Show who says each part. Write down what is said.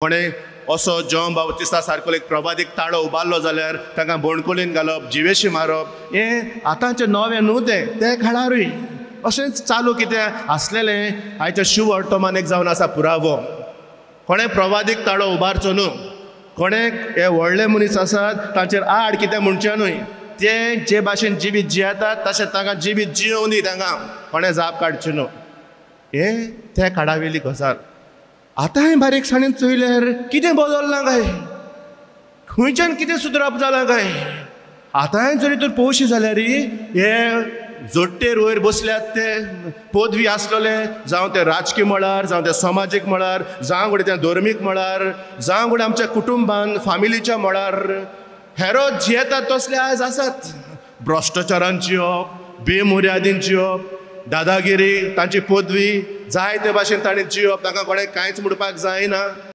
Speaker 1: कोणे असो जॉन बावतिस्ता सारको एक प्रभादीक ताळो उबारलो जाल्यार तांकां बोणकुलीन घालप जिवेशी मारप हें आतांचें नवें न्हू ते काळारूय अशेंच चालू कितें आसलेलें आयच्या शिव वर्तमानीक जावन आसा पुरावो. कोणें प्रभादीक ताळो उबारचो न्हू, कोणें हे व्हडले मनीस आसात तांचेर आड कितें म्हणचें न्हय, ते जे भाशेन जिवीत जियेतात तशें तांकां जिवीत जियोवनी तांकां कोणें जाप काडचें न्हू. हें ते काळावेली गजाल. आतां हांवें बारीकसाणेन चोयल्यार कितें बदललां काय, खंयच्यान कितें सुदरप जालां काय. आतां जरी तर पळोवशी जाल्यार हे जोडटेर वयर बसल्यात ते पदवी आसलेले, जावं ते राजकीय मळार, जावं ते समाजीक मळार, जावं घडये ते धर्मीक मळार, जावं घडये आमच्या कुटुंबान फामिलीच्या मळार हेरो जियेतात तसले आयज आसात. भ्रश्टाचारान जियोप, बेमुर्यादीन जियोप, दादागिरी, तांची पदवी जाय ते भाशेन ताणें जियोप, तांकां कोणें कांयच म्हणपाक जायना.